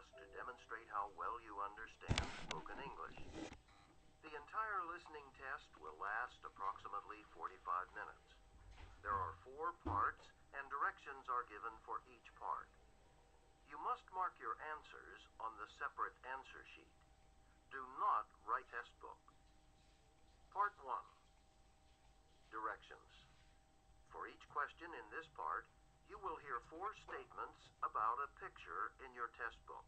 class to demonstrate how well you understand spoken English. The entire listening test will last approximately 45 minutes. There are 4 parts, and directions are given for each part. You must mark your answers on the separate answer sheet. Do not write test book. Part 1. Directions. For each question in this part, you will hear 4 statements about a picture in your test book.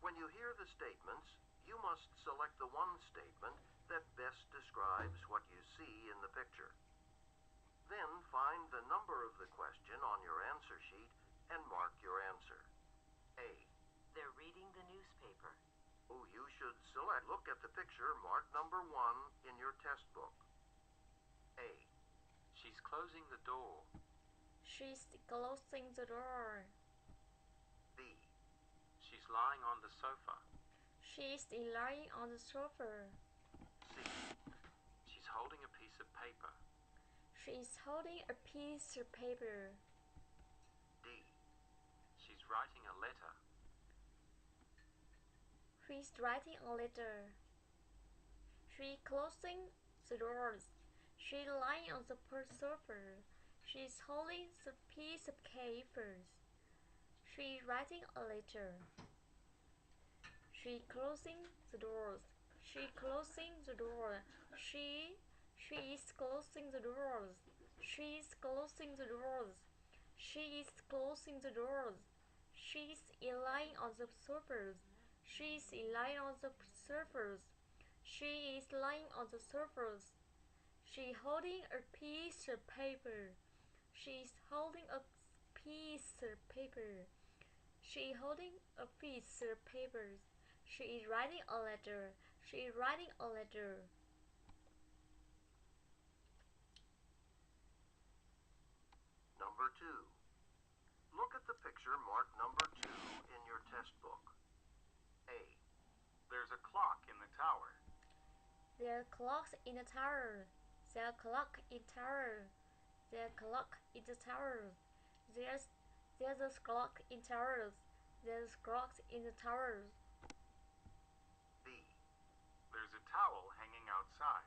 When you hear the statements, you must select the one statement that best describes what you see in the picture. Then find the number of the question on your answer sheet and mark your answer. A. They're reading the newspaper. Oh, you should select. Look at the picture marked number 1 in your test book. A. She's closing the door. She's closing the door. B. She's lying on the sofa. She's lying on the sofa. C. She's holding a piece of paper. She's holding a piece of paper. D. She's writing a letter. She's writing a letter. She's closing the doors. She's lying on the sofa. She's holding the piece of paper. She's writing a letter. She's closing the doors. She's closing the door. She is closing the doors. She's closing the doors. She is closing the doors. She's lying on the sofa. She's lying on the surface. She is lying on the surface. She's holding a piece of paper. She's holding a piece of paper. She's holding a piece of paper. She is writing a letter. She is writing a letter. Number 2. Look at the picture marked number 2 in your test book. A. There's a clock in the tower. There are clocks in the tower. There are clocks in the tower. There are clocks in the tower. There's a clock in towers. There's clocks in the towers. B. There's a towel hanging outside.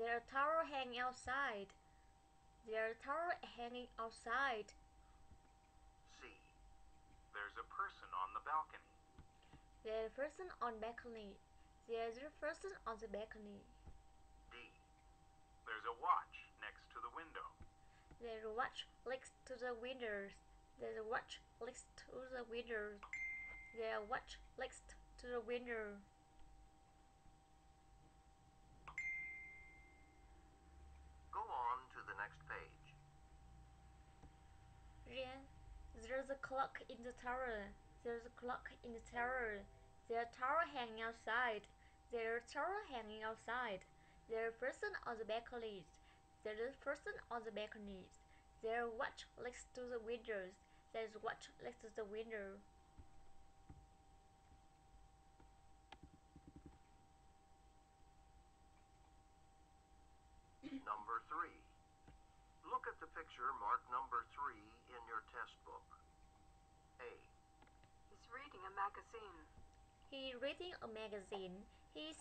There are towel hanging outside. There are towel hanging outside. C. There's a person on the balcony. There's a person on balcony. There's a person on the balcony. D. There's a watch next to the window. There's a watch next to the windows. There's a watch next to the window. There's a watch next to the window. Go on to the next page. Then there's a clock in the tower. There's a clock in the tower. There's a towel hanging outside. There's a towel hanging outside. There's a person on the balcony. There's a person on the balcony. There's a watch next to the windows. There's a watch next to the window. Number 3. Look at the picture marked number 3 in your test book. A. He's reading a magazine. He's reading a magazine. He's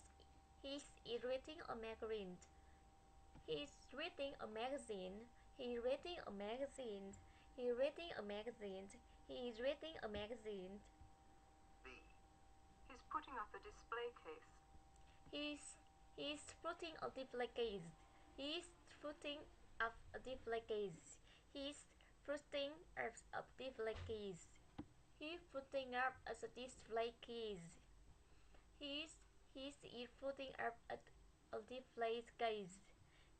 reading a magazine. He's reading a magazine. He's reading a magazine. He's reading a magazine. He's reading a magazine. B. He's putting up a display case. He's putting a display case. He's putting up a display case. He's putting up a display case. He's putting up a display case. He's putting up a display case.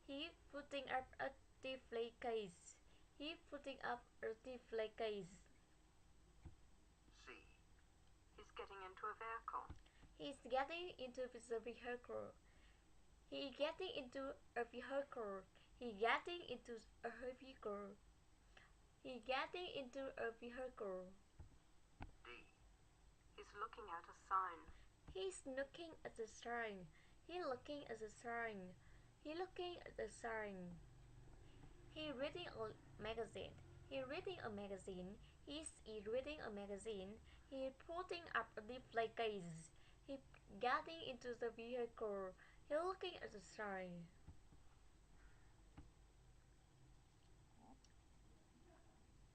He's putting up a display case. He's putting up a display case. C. He's getting into a vehicle. He's getting into the vehicle. He's getting into a vehicle. He's getting into a vehicle. He's getting into a vehicle. D. He's looking at a sign. He's looking at the sign. He's looking at the sign. He's looking at the sign. He's reading a magazine. He's reading a magazine. He's reading a magazine. He putting up a display case. He getting into the vehicle. He looking at the sign.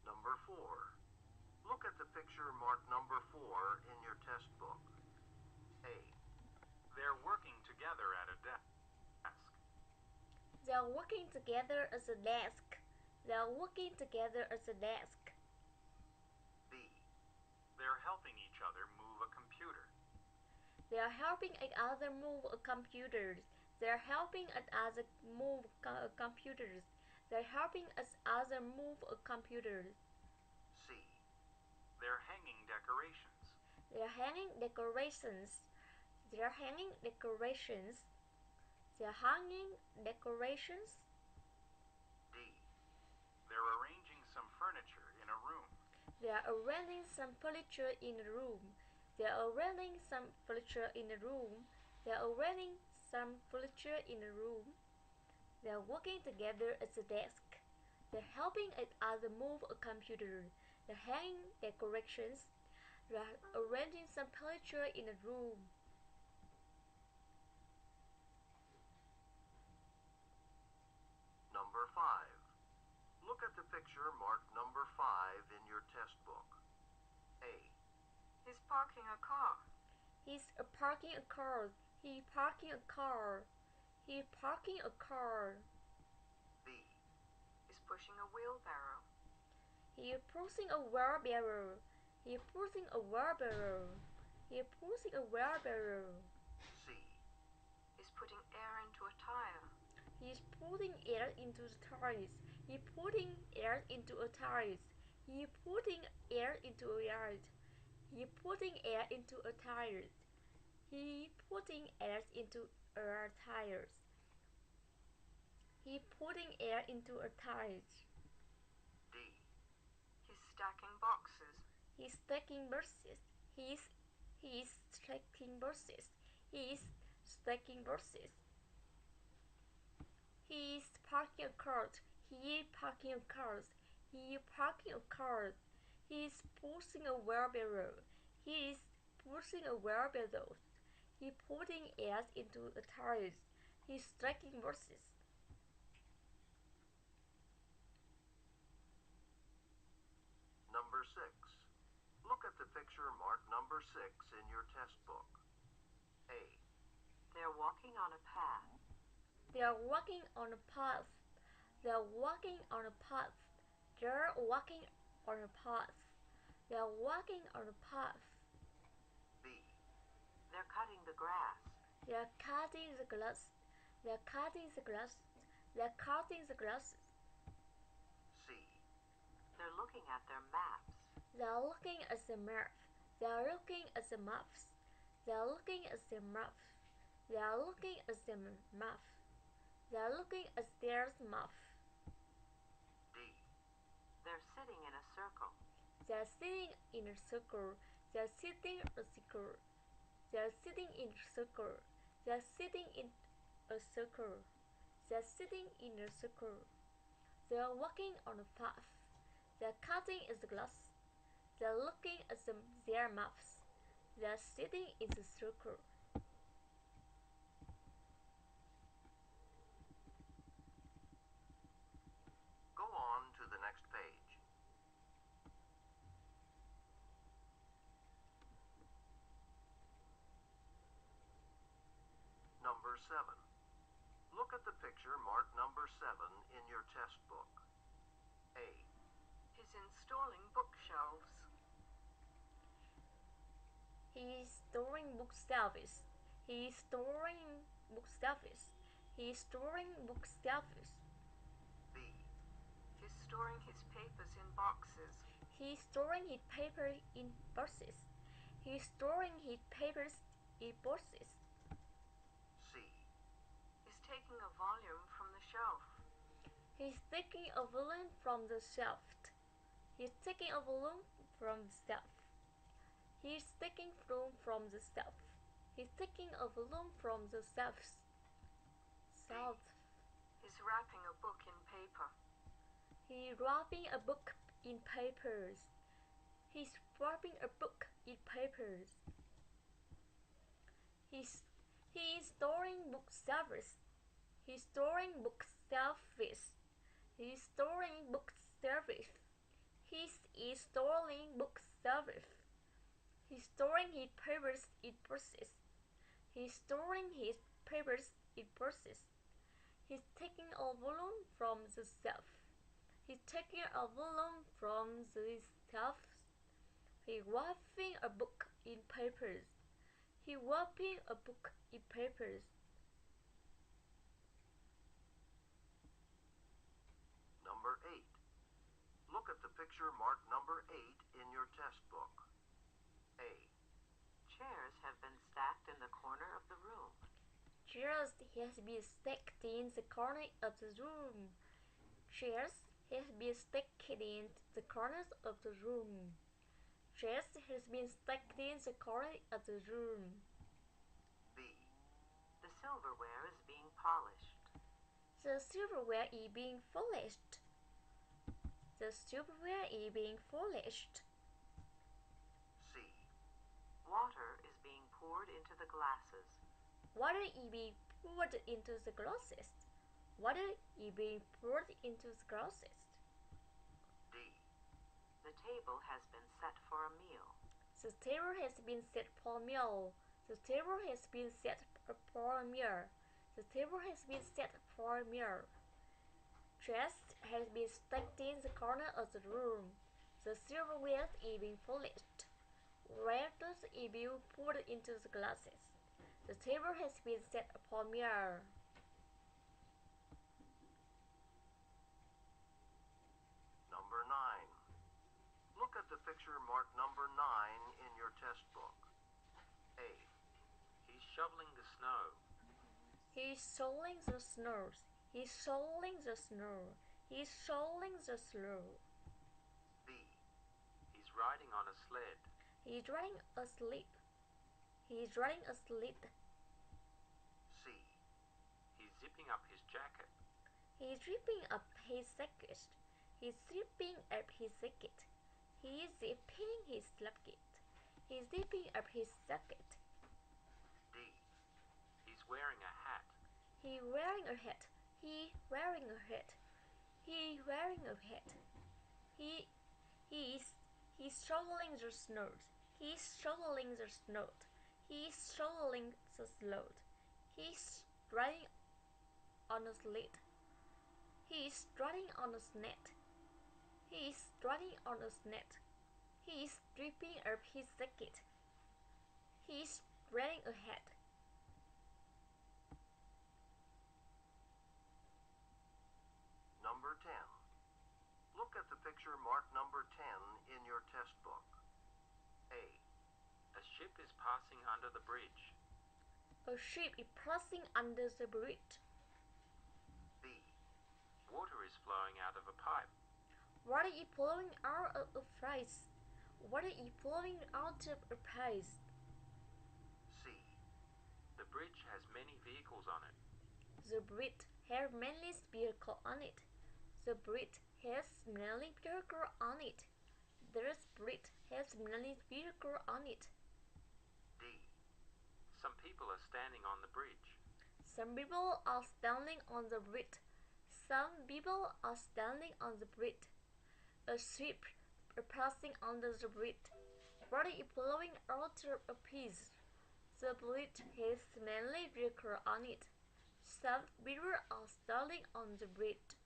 Number 4. Look at the picture marked number 4 in your test book. A. They're working together at a desk. They're working together at the desk. They're working together at the desk. B. They're helping each other move a computer. They're helping each other move computers. They're helping each other move computers. They're helping each other move computers. C. They're hanging decorations. They're hanging decorations. They're hanging decorations. They're hanging decorations. D. They're arranging some furniture in a room. They're arranging some furniture in a room. They're arranging some furniture in a room. They're arranging some furniture in a room. They're working together at the desk. They're helping each other move a computer. They're hanging decorations. They're arranging some furniture in a room. Number 5. Look at the picture marked number 5 in your test book. A. He's parking a car. He's parking a car. He's parking a car. He's parking a car. B. He's pushing a wheelbarrow. He's pushing a wheelbarrow. He's pushing a wheelbarrow. He's pushing a wheelbarrow. C. He's putting air into a tire. He's putting air into the tires. He's putting air into a tires. He's putting air into a yard. He's putting air into a tires. He's putting air into a tires. He's putting air into a tires. D. He's stacking boxes. He's stacking boxes. He's stacking boxes. He's stacking boxes. He's parking a car. He's parking a car. He's parking a car. He's pushing a wheelbarrow. He's pushing a wheelbarrow. He's putting air into the tires. He's stacking boxes. Number 6. Look at the picture marked number 6 in your test book. A. They're walking on a path. They're walking on a path. They're walking on a path. They're walking on a path. They're walking on a path. B. They're cutting the grass. They're cutting the grass. They're cutting the grass. They're cutting the grass. C. They're looking at their maps. They're looking at the map. They're looking at the maps. They're looking at the map. They're looking at the map. They're looking at their map. D. They're sitting in a circle. They're sitting in a circle. They're sitting in a circle. They're sitting in a circle. They're sitting in a circle. They're sitting in a circle. They're walking on a path. They're cutting the grass. They're looking at their maps. They're sitting in the circle. Go on to the next page. Number 7. Look at the picture marked number 7 in your test book. A. He's installing bookshelves. He's storing bookshelves. He's storing bookshelves. He's storing bookshelves. B. He's storing his papers in boxes. He's storing his paper in boxes. He's storing his papers in boxes. C. He's taking a volume from the shelf. He's taking a balloon from the shelf. He's taking a balloon from the shelf. He's taking balloon from the shelf. He's taking a balloon from the shelf. Shelf. He's wrapping a book in paper. He's wrapping a book in papers. He's wrapping a book in papers. He is storing bookshelves. He's storing bookshelves. He's storing bookshelves. He is storing bookshelves. He's storing his papers in boxes. He's storing his papers in boxes. He's taking a volume from the shelf. He's taking a volume from the shelf. He's wrapping a book in papers. He's wrapping a book in papers. Number 8. Look at the picture marked number 8 in your test book. A. Chairs have been stacked in the corner of the room. Chairs has been stacked in the corner of the room. Chairs has been stacked in the corners of the room. Chairs has been stacked in the corner of the room. B. The silverware is being polished. The silverware is being polished. The silverware is being polished. C. Water is being poured into the glasses. Water is being poured into the glasses. Water is being poured into the glasses. D. The table has been set for a meal. The table has been set for a meal. The table has been set for a meal. The table has been set for a meal. Chairs has been stacked in the corner of the room. The silverware is being polished. Water is being poured into the glasses. The table has been set for a meal. Number 9. Look at the picture marked number 9 in your test book. A. He's shoveling the snow. He's shoveling the snow. He's shoveling the snow. He's shoveling the snow. B. He's riding on a sled. He's riding a sled. He's riding a sled. C. He's zipping up his jacket. He's zipping up his jacket. He's zipping up his jacket. He's zipping his jacket. He's zipping up his jacket. D. He's wearing a hat. He's wearing a hat. He's wearing a hat. He's wearing a hat. He's shoveling the snow. He's shoveling the snow. He's shoveling the snow. He's riding on a sled. He's riding on a sled. He's riding on a sled. He's stripping up his jacket. He's wearing a hat. Number 10. Look at the picture marked number 10 in your test book. A. A ship is passing under the bridge. A ship is passing under the bridge. B. Water is flowing out of a pipe. Water is flowing out of a pipe. Water is flowing out of a pipe. C. The bridge has many vehicles on it. The bridge has many vehicles on it. The bridge has many vehicles on it. This bridge has many vehicles on it. D. Some people are standing on the bridge. Some people are standing on the bridge. Some people are standing on the bridge. A ship is passing under the bridge. Water is flowing out of a piece. The bridge has many vehicles on it. Some people are standing on the bridge.